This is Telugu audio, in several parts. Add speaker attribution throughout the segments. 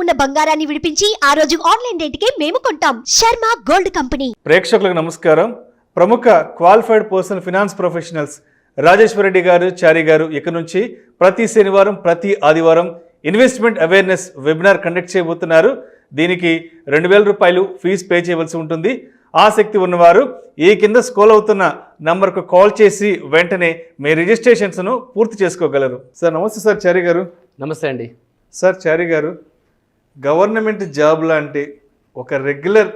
Speaker 1: ఉన్న బంగారాన్ని విడిపించి ఆ రోజు ఆన్లైన్ రేటుకే మేము కొంటాం. Sharma gold company.
Speaker 2: ప్రేక్షకులకు నమస్కారం. ప్రముఖ qualified person finance professionals Rajeshwara Reddy గారు, చారి గారు ఇక నుంచి ప్రతి శనివారం, ప్రతి ఆదివారం ఇన్వెస్ట్మెంట్ అవేర్నెస్ వెబినార్ కండక్ట్ చేయబోతున్నారు. దీనికి 2000 రూపాయలు ఫీజు పే చేయవలసి ఉంటుంది. ఆసక్తి ఉన్నవారు ఈ కింద స్క్రోల్ అవుతున్న నంబర్కు కాల్ చేసి వెంటనే మీ రిజిస్ట్రేషన్స్ను పూర్తి చేసుకోగలరు. సార్ నమస్తే. సార్ చారి గారు
Speaker 3: నమస్తే అండి.
Speaker 2: సార్ చారి గారు, గవర్నమెంట్ జాబ్ లాంటి ఒక రెగ్యులర్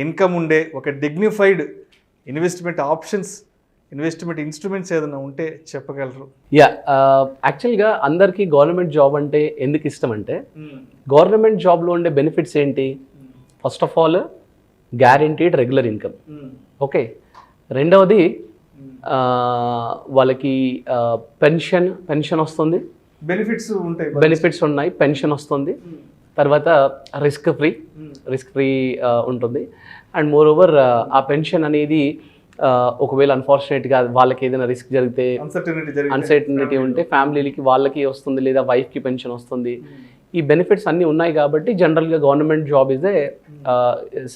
Speaker 2: ఇన్కమ్ ఉండే ఒక dignified investment options, investment instruments ఏదైనా ఉంటే చెప్పగలరు?
Speaker 3: యాక్చువల్గా అందరికీ గవర్నమెంట్ జాబ్ అంటే ఎందుకు ఇష్టం అంటే, గవర్నమెంట్ జాబ్లో ఉండే బెనిఫిట్స్ ఏంటి? First of all guaranteed regular income. Okay. రెండవది వాళ్ళకి పెన్షన్ వస్తుంది, బెనిఫిట్స్ ఉన్నాయి, పెన్షన్ వస్తుంది. తర్వాత రిస్క్ ఫ్రీ ఉంటుంది. అండ్ మోర్ ఓవర్ ఆ పెన్షన్ అనేది ఒకవేళ అన్ఫార్చునేట్గా వాళ్ళకి ఏదైనా రిస్క్ జరిగితే, అన్సర్టనిటీ ఉంటే ఫ్యామిలీలకి వాళ్ళకి వస్తుంది, లేదా వైఫ్కి పెన్షన్ వస్తుంది. ఈ బెనిఫిట్స్ అన్నీ ఉన్నాయి కాబట్టి జనరల్గా government job is a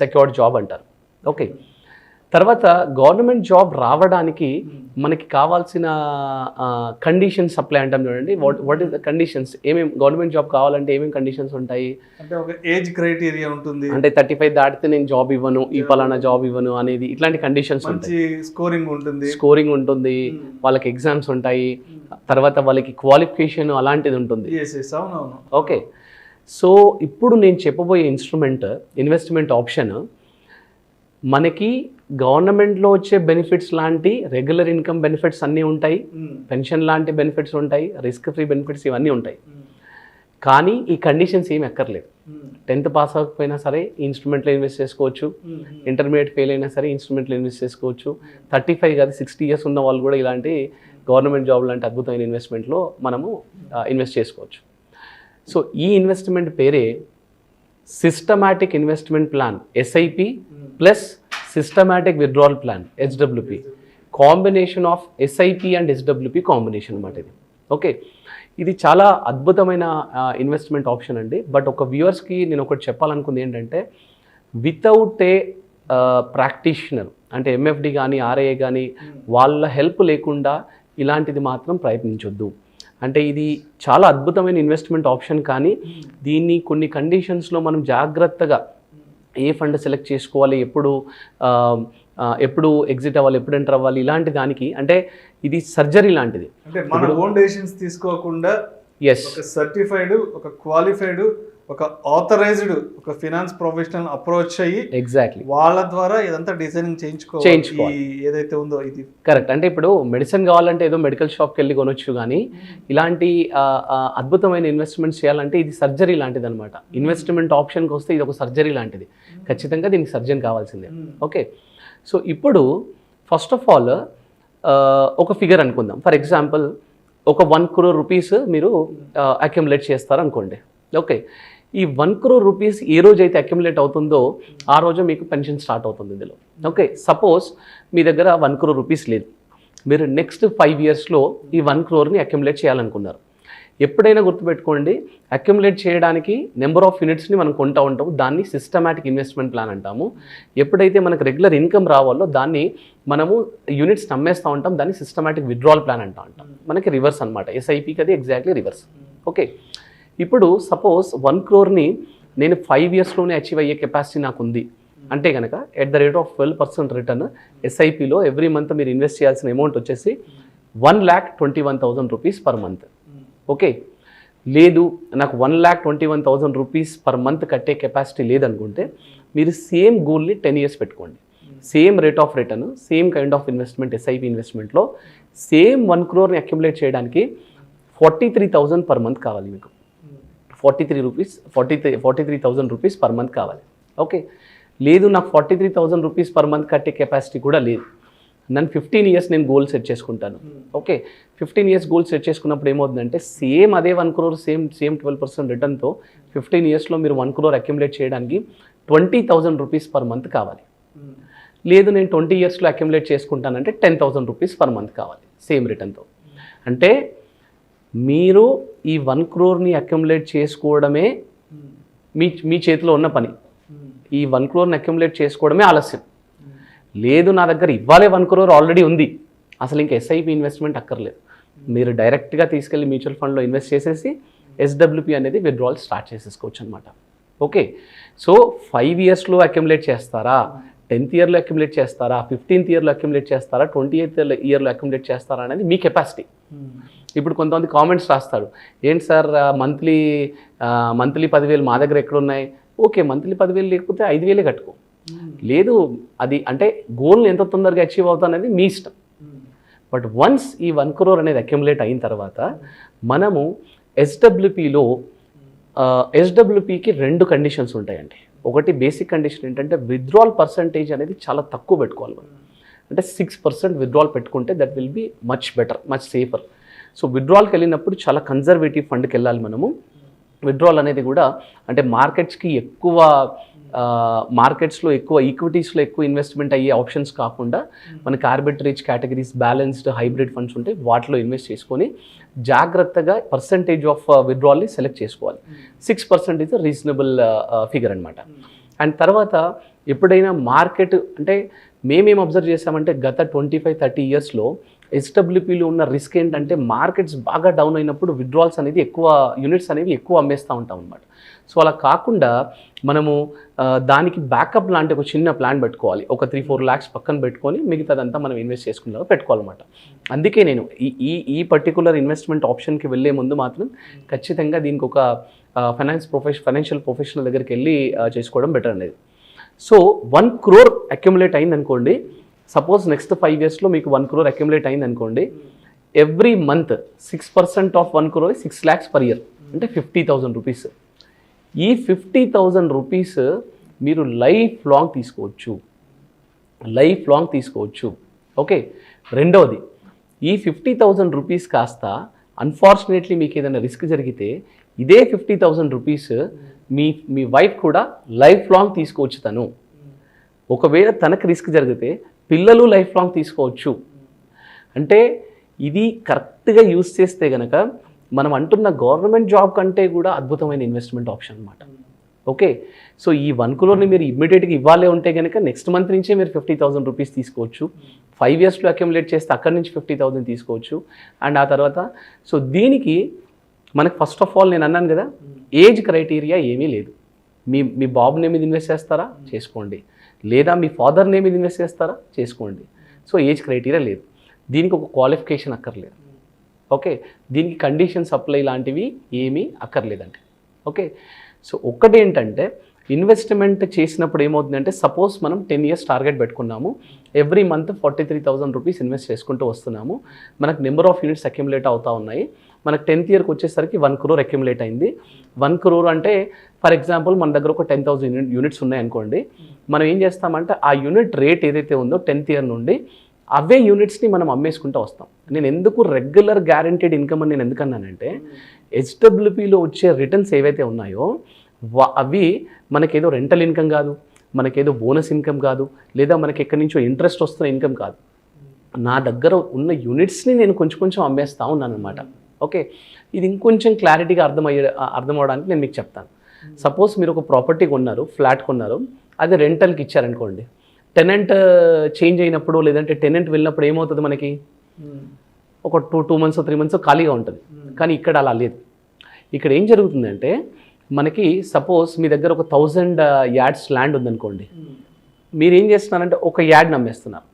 Speaker 3: secured job అంటారు. ఓకే. తర్వాత గవర్నమెంట్ జాబ్ రావడానికి మనకి కావాల్సిన కండిషన్స్ అప్లై అంటాం చూడండి. What is the conditions? ఏమేమి గవర్నమెంట్ జాబ్ కావాలంటే ఏమేమి కండిషన్స్ ఉంటాయి
Speaker 2: అంటే, ఒక ఏజ్ క్రైటీరియా ఉంటుంది.
Speaker 3: అంటే 35 దాటితే నేను జాబ్ ఇవ్వను, ఈ పలానా జాబ్ ఇవ్వను అనేది, ఇట్లాంటి కండిషన్స్ ఉంటాయి. స్కోరింగ్ ఉంటుంది, వాళ్ళకి ఎగ్జామ్స్ ఉంటాయి, తర్వాత వాళ్ళకి క్వాలిఫికేషన్ అలాంటిది ఉంటుంది. ఓకే. సో ఇప్పుడు నేను చెప్పబోయే ఇన్వెస్ట్మెంట్ ఆప్షన్ మనకి గవర్నమెంట్లో వచ్చే బెనిఫిట్స్ లాంటి రెగ్యులర్ ఇన్కమ్ బెనిఫిట్స్ అన్నీ ఉంటాయి, పెన్షన్ లాంటి బెనిఫిట్స్ ఉంటాయి, రిస్క్ ఫ్రీ బెనిఫిట్స్ ఇవన్నీ ఉంటాయి. కానీ ఈ కండిషన్స్ ఏమి ఎక్కర్లేదు. 10th పాస్ అవ్వకపోయినా సరే ఇన్స్ట్రుమెంట్లో ఇన్వెస్ట్ చేసుకోవచ్చు, ఇంటర్మీడియట్ ఫెయిల్ అయినా సరే ఇన్స్ట్రుమెంట్లో ఇన్వెస్ట్ చేసుకోవచ్చు. 35 కాదు 60 ఇయర్స్ ఉన్న వాళ్ళు కూడా ఇలాంటి గవర్నమెంట్ జాబ్ లాంటి అద్భుతమైన ఇన్వెస్ట్మెంట్లో మనము ఇన్వెస్ట్ చేసుకోవచ్చు. సో ఈ ఇన్వెస్ట్మెంట్ పేరే systematic investment plan, SIP plus systematic withdrawal plan, SWP. Combination of SIP and SWP combination అన్నమాట ఇది. ఓకే. ఇది చాలా అద్భుతమైన ఇన్వెస్ట్మెంట్ ఆప్షన్ అండి. బట్ ఒక వ్యూవర్స్కి నేను ఒకటి చెప్పాలనుకుంది ఏంటంటే, వితౌట్ ఏ ప్రాక్టీషనర్ అంటే MFD కానీ RIA కానీ వాళ్ళ హెల్ప్ లేకుండా ఇలాంటిది మాత్రం ప్రయత్నించొద్దు. అంటే ఇది చాలా అద్భుతమైన ఇన్వెస్ట్మెంట్ ఆప్షన్, కానీ దీన్ని కొన్ని కండిషన్స్లో మనం జాగ్రత్తగా ఏ ఫండ్ సెలెక్ట్ చేసుకోవాలి, ఎప్పుడు ఎగ్జిట్ అవ్వాలి, ఎప్పుడు ఎంటర్ అవ్వాలి, ఇలాంటి దానికి అంటే ఇది సర్జరీ లాంటిది.
Speaker 2: అంటే మన ఓన్ డెసిషన్స్ తీసుకోకుండా ఒక సర్టిఫైడ్, ఒక క్వాలిఫైడ్, ఒక ఆథరైజ్డ్ ఒక ఫినాన్స్ ప్రొఫెషనల్ అప్రోచ్ అయ్యి
Speaker 3: ఎగ్జాక్ట్లీ
Speaker 2: వాళ్ళ ద్వారా ఇదంతా డిజైనింగ్ చేయించుకోవాలి ఏదైతే ఉందో ఇది
Speaker 3: కరెక్ట్. అంటే ఇప్పుడు మెడిసిన్ కావాలంటే ఏదో మెడికల్ షాప్కి వెళ్ళి కొనొచ్చు, కానీ ఇలాంటి అద్భుతమైన ఇన్వెస్ట్మెంట్స్ చేయాలంటే ఇది సర్జరీ లాంటిది అనమాట. ఇన్వెస్ట్మెంట్ ఆప్షన్కి వస్తే ఇది ఒక సర్జరీ లాంటిది, ఖచ్చితంగా దీనికి సర్జన్ కావాల్సిందే. ఓకే. సో ఇప్పుడు ఫస్ట్ ఆఫ్ ఆల్ ఒక ఫిగర్ అనుకుందాం. ఫర్ ఎగ్జాంపుల్ ఒక 1 crore రూపీస్ మీరు అక్యుములేట్ చేస్తారు అనుకోండి. ఓకే. ఈ 1 crore రూపీస్ ఏ రోజు అయితే అక్యుములేట్ అవుతుందో ఆ రోజు మీకు పెన్షన్ స్టార్ట్ అవుతుంది ఇందులో. ఓకే. సపోజ్ మీ దగ్గర 1 crore రూపీస్ లేదు, మీరు నెక్స్ట్ 5 yearsలో ఈ 1 crore అక్యుములేట్ చేయాలనుకున్నారు. ఎప్పుడైనా గుర్తుపెట్టుకోండి, అక్యుములేట్ చేయడానికి నెంబర్ ఆఫ్ యూనిట్స్ని మనం కొంటూ ఉంటాము, దాన్ని సిస్టమాటిక్ ఇన్వెస్ట్మెంట్ ప్లాన్ అంటాము. ఎప్పుడైతే మనకు రెగ్యులర్ ఇన్కమ్ రావాలో దాన్ని మనము యూనిట్స్ అమ్మేస్తూ ఉంటాం, దాన్ని సిస్టమాటిక్ విత్డ్రావల్ ప్లాన్ అంటాం. మనకి రివర్స్ అనమాట. SIPకి అది ఎగ్జాక్ట్లీ రివర్స్. ఓకే. ఇప్పుడు సపోజ్ 1 crore నేను 5 yearsలోనే అచీవ్ అయ్యే కెపాసిటీ నాకు ఉంది అంటే కనుక at the rate of 12% return SIPలో ఎవ్రీ మంత్ మీరు ఇన్వెస్ట్ చేయాల్సిన అమౌంట్ వచ్చేసి 1,21,000 రూపీస్ పర్ మంత్. ఓకే. లేదు నాకు 1,21,000 రూపీస్ పర్ మంత్ కట్టే కెపాసిటీ లేదనుకుంటే మీరు సేమ్ గోల్ని 10 years పెట్టుకోండి. Same rate of return, same kind of investment SIP ఇన్వెస్ట్మెంట్లో సేమ్ 1 crore అక్యుములేట్ చేయడానికి 43,000 పర్ మంత్ కావాలి మీకు. 43,000 రూపీస్ పర్ మంత్ కావాలి. ఓకే. లేదు నాకు 43,000 రూపీస్ పర్ మంత్ కట్టే కెపాసిటీ కూడా లేదు, నన్ను 15 years నేను గోల్ సెట్ చేసుకుంటాను. ఓకే. 15 years గోల్ సెట్ చేసుకున్నప్పుడు ఏమవుతుందంటే సేమ్ అదే 1 crore సేమ్ 12% రిటర్న్తో 15 yearsలో మీరు 1 crore అక్యుములేట్ చేయడానికి 20,000 రూపీస్ పర్ మంత్ కావాలి. లేదు నేను 20 yearsలో అక్యుములేట్ చేసుకుంటానంటే 10,000 రూపీస్ పర్ మంత్ కావాలి సేమ్ రిటర్న్తో. అంటే మీరు ఈ 1 crore అక్యుములేట్ చేసుకోవడమే మీ చేతిలో ఉన్న పని. ఈ 1 crore అక్యుములేట్ చేసుకోవడమే ఆలస్యం. లేదు నా దగ్గర ఇవ్వాలే 1 crore ఆల్రెడీ ఉంది, అసలు ఇంకా ఎస్ఐపి ఇన్వెస్ట్మెంట్ అక్కర్లేదు, మీరు డైరెక్ట్గా తీసుకెళ్ళి మ్యూచువల్ ఫండ్లో ఇన్వెస్ట్ చేసేసి ఎస్డబ్ల్యూపీ అనేది విత్డ్రాల్ స్టార్ట్ చేసేసుకోవచ్చు అనమాట. ఓకే, సో 5 yearsలో అక్యుములేట్ చేస్తారా, 10th yearలో అక్యుములేట్ చేస్తారా, 15th yearలో అక్యుములేట్ చేస్తారా, 28th yearలో అక్యుములేట్ చేస్తారా అనేది మీ కెపాసిటీ. ఇప్పుడు కొంతమంది కామెంట్స్ రాస్తాడు, ఏంటి సార్ మంత్లీ 10,000 మా దగ్గర ఎక్కడున్నాయి. ఓకే, మంత్లీ 10,000 లేకపోతే 5,000 కట్టుకో. లేదు అది అంటే గోల్ని ఎంత తొందరగా అచీవ్ అవుతా అనేది మీ ఇష్టం. బట్ వన్స్ ఈ 1 crore అనేది అక్యుములేట్ అయిన తర్వాత మనము ఎస్డబ్ల్యూపీకి 2 కండిషన్స్ ఉంటాయండి. ఒకటి బేసిక్ కండిషన్ ఏంటంటే విత్డ్రాల్ పర్సంటేజ్ అనేది చాలా తక్కువ పెట్టుకోవాలి మనం. అంటే 6% విత్డ్రాల్ పెట్టుకుంటే that will be much better, much safer. So విత్డ్రాల్కి వెళ్ళినప్పుడు చాలా కన్జర్వేటివ్ ఫండ్కి వెళ్ళాలి మనము. విత్డ్రాల్ అనేది కూడా అంటే మార్కెట్స్లో ఎక్కువ ఈక్విటీస్లో ఎక్కువ ఇన్వెస్ట్మెంట్ అయ్యే ఆప్షన్స్ కాకుండా మనకి arbitrage categories, balanced hybrid funds ఉంటే వాటిలో ఇన్వెస్ట్ చేసుకొని జాగ్రత్తగా పర్సంటేజ్ ఆఫ్ విత్డ్రాల్ని సెలెక్ట్ చేసుకోవాలి. 6% ఇస్ రీజనబుల్ ఫిగర్ అనమాట. అండ్ తర్వాత ఎప్పుడైనా మార్కెట్ అంటే మేమేం అబ్జర్వ్ చేసామంటే గత 25-30 yearsలో ఎస్డబ్ల్యూపీలో ఉన్న రిస్క్ ఏంటంటే మార్కెట్స్ బాగా డౌన్ అయినప్పుడు విత్డ్రాల్స్ అనేది యూనిట్స్ అనేవి ఎక్కువ అమ్మేస్తూ ఉంటాం అనమాట. సో అలా కాకుండా మనము దానికి బ్యాకప్ లాంటి ఒక చిన్న ప్లాన్ పెట్టుకోవాలి. ఒక 3-4 lakhs పక్కన పెట్టుకొని మిగతాదంతా మనం ఇన్వెస్ట్ చేసుకునేలాగా పెట్టుకోవాలన్నమాట. అందుకే నేను ఈ పర్టికులర్ ఇన్వెస్ట్మెంట్ ఆప్షన్కి వెళ్ళే ముందు మాత్రం ఖచ్చితంగా దీనికి ఒక ఫైనాన్షియల్ ప్రొఫెషనల్ దగ్గరికి వెళ్ళి చేసుకోవడం బెటర్ అనేది. సో 1 crore అక్యుములేట్ అయింది అనుకోండి, సపోజ్ నెక్స్ట్ 5 yearsలో మీకు 1 crore అక్యుములేట్ అయింది అనుకోండి, every month 6% of 1 crore 6 lakhs per year, అంటే 50,000 rupees. ఈ 50,000 rupees మీరు లైఫ్ లాంగ్ తీసుకోవచ్చు. ఓకే, రెండవది ఈ 50,000 rupees కాస్త అన్ఫార్చునేట్లీ మీకు ఏదైనా రిస్క్ జరిగితే ఇదే 50,000 rupees మీ వైఫ్ కూడా లైఫ్ లాంగ్ తీసుకోవచ్చు. తను ఒకవేళ తనకు రిస్క్ జరిగితే పిల్లలు లైఫ్ లాంగ్ తీసుకోవచ్చు. అంటే ఇది కరెక్ట్గా యూస్ చేస్తే కనుక మనం అంటున్న గవర్నమెంట్ జాబ్ కంటే కూడా అద్భుతమైన ఇన్వెస్ట్మెంట్ ఆప్షన్ అనమాట. ఓకే, సో ఈ 1 crore మీరు ఇమ్మీడియట్గా ఇవ్వాలే ఉంటే కనుక నెక్స్ట్ మంత్ నుంచే మీరు 50,000 rupees తీసుకోవచ్చు. 5 yearsలో అక్యుములేట్ చేస్తే అక్కడి నుంచి 50,000 తీసుకోవచ్చు. అండ్ ఆ తర్వాత సో దీనికి మనకు ఫస్ట్ ఆఫ్ ఆల్ నేను అన్నాను కదా, ఏజ్ క్రైటీరియా ఏమీ లేదు. మీ బాబు నేమ్ మీద ఇన్వెస్ట్ చేస్తారా చేసుకోండి, లేదా మీ ఫాదర్ నేమ్ మీద ఇన్వెస్ట్ చేస్తారా చేసుకోండి. సో ఏజ్ క్రైటీరియా లేదు, దీనికి ఒక క్వాలిఫికేషన్ అక్కర్లేదు. ఓకే, దీనికి కండిషన్స్ అప్లై లాంటివి ఏమీ అక్కర్లేదండి. ఓకే, సో ఒక్కటి ఏంటంటే ఇన్వెస్ట్మెంట్ చేసినప్పుడు ఏమవుతుందంటే సపోజ్ మనం 10 years టార్గెట్ పెట్టుకున్నాము, ఎవ్రీ మంత్ 43,000 rupees ఇన్వెస్ట్ చేసుకుంటూ వస్తున్నాము, మనకు నెంబర్ ఆఫ్ యూనిట్స్ అక్యుములేట్ అవుతూ ఉన్నాయి. మనకు 10th yearకి వచ్చేసరికి 1 crore అక్యుములేట్ అయింది. 1 crore అంటే ఫర్ ఎగ్జాంపుల్ మన దగ్గర ఒక 10,000 యూనిట్స్ ఉన్నాయనుకోండి, మనం ఏం చేస్తామంటే ఆ యూనిట్ రేట్ ఏదైతే ఉందో 10th year నుండి అవే యూనిట్స్ని మనం అమ్మేసుకుంటూ వస్తాం. నేను ఎందుకు రెగ్యులర్ గ్యారంటీడ్ ఇన్కమ్ అని నేను ఎందుకన్నానంటే హెచ్డబ్ల్యూపీలో వచ్చే రిటర్న్స్ ఏవైతే ఉన్నాయో అవి మనకేదో రెంటల్ ఇన్కమ్ కాదు, మనకేదో బోనస్ ఇన్కమ్ కాదు, లేదా మనకి ఎక్కడి నుంచో ఇంట్రెస్ట్ వస్తున్న ఇన్కమ్ కాదు. నా దగ్గర ఉన్న యూనిట్స్ని నేను కొంచెం అమ్మేస్తూ ఉన్నాను అనమాట. ఓకే, ఇది ఇంకొంచెం క్లారిటీగా అర్థమవడానికి నేను మీకు చెప్తాను. సపోజ్ మీరు ఒక ప్రాపర్టీ కొన్నారు, ఫ్లాట్ కొన్నారు, అది రెంటల్కి ఇచ్చారనుకోండి, టెనెంట్ చేంజ్ అయినప్పుడు లేదంటే టెనెంట్ వెళ్ళినప్పుడు ఏమవుతుంది, మనకి ఒక 2 months 3 months ఖాళీగా ఉంటుంది. కానీ ఇక్కడ అలా లేదు. ఇక్కడ ఏం జరుగుతుందంటే మనకి సపోజ్ మీ దగ్గర ఒక 1000 yards ల్యాండ్ ఉందనుకోండి, మీరు ఏం చేస్తున్నారంటే ఒక యార్డ్ అమ్మేస్తున్నారు,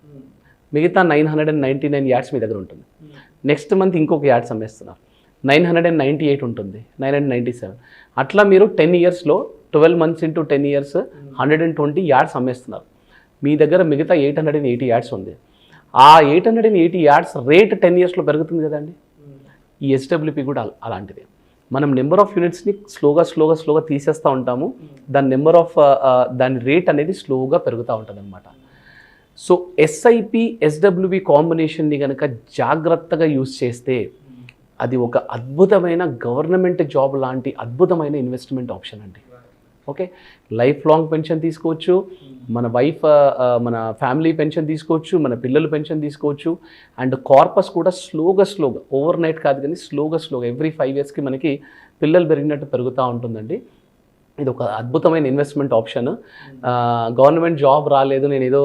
Speaker 3: మిగతా 999 yards మీ దగ్గర ఉంటుంది. నెక్స్ట్ మంత్ ఇంకొక యార్డ్స్ అమ్మేస్తున్నారు, 998 ఉంటుంది, 997. అట్లా మీరు 10 yearsలో 12 months into 10 years 120 yards అమ్మేస్తున్నారు. మీ దగ్గర మిగతా 880 yards ఉంది. ఆ 880 yards రేట్ 10 yearsలో పెరుగుతుంది కదండి. ఈ ఎస్డబ్ల్యూపీ కూడా అలాంటిదే. మనం నెంబర్ ఆఫ్ యూనిట్స్ని స్లోగా తీసేస్తూ ఉంటాము, దాని రేట్ అనేది స్లోగా పెరుగుతూ ఉంటుంది అనమాట. సో ఎస్ఐపి ఎస్డబ్ల్యూబీ కాంబినేషన్ని కనుక జాగ్రత్తగా యూజ్ చేస్తే అది ఒక అద్భుతమైన గవర్నమెంట్ జాబ్ లాంటి అద్భుతమైన ఇన్వెస్ట్మెంట్ ఆప్షన్ అండి. ఓకే, లైఫ్ లాంగ్ పెన్షన్ తీసుకోవచ్చు, మన వైఫ్ మన ఫ్యామిలీ పెన్షన్ తీసుకోవచ్చు, మన పిల్లల పెన్షన్ తీసుకోవచ్చు. అండ్ కార్పస్ కూడా స్లోగా ఓవర్ నైట్ కాదు కానీ స్లోగా ఎవ్రీ 5 yearsకి మనకి పిల్లలు పెరిగినట్టు పెరుగుతూ ఉంటుందండి. ఇది ఒక అద్భుతమైన ఇన్వెస్ట్మెంట్ ఆప్షన్. గవర్నమెంట్ జాబ్ రాలేదు, నేను ఏదో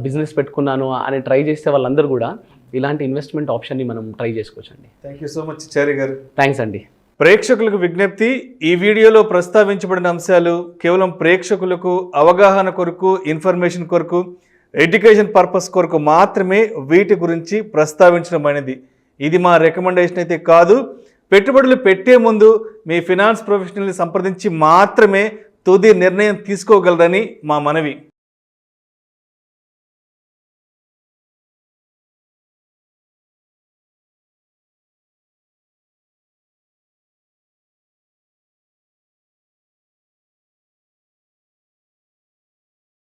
Speaker 3: బిజినెస్ పెట్టుకున్నాను అని ట్రై చేస్తే వాళ్ళందరూ కూడా ఇలాంటి ఇన్వెస్ట్మెంట్ ఆప్షన్ని మనం ట్రై చేసుకోవచ్చండి.
Speaker 2: థ్యాంక్ యూ సో మచ్ చారి గారు.
Speaker 3: థ్యాంక్స్ అండి.
Speaker 2: ప్రేక్షకులకు విజ్ఞప్తి, ఈ వీడియోలో ప్రస్తావించబడిన అంశాలు కేవలం ప్రేక్షకులకు అవగాహన కొరకు, ఇన్ఫర్మేషన్ కొరకు, ఎడ్యుకేషన్ పర్పస్ కొరకు మాత్రమే వీటి గురించి ప్రస్తావించడం అనేది. ఇది మా రికమెండేషన్ అయితే కాదు. పెట్టుబడులు పెట్టే ముందు మీ ఫినాన్స్ ప్రొఫెషనల్ని సంప్రదించి మాత్రమే తుది నిర్ణయం తీసుకోగలరని మా మనవి.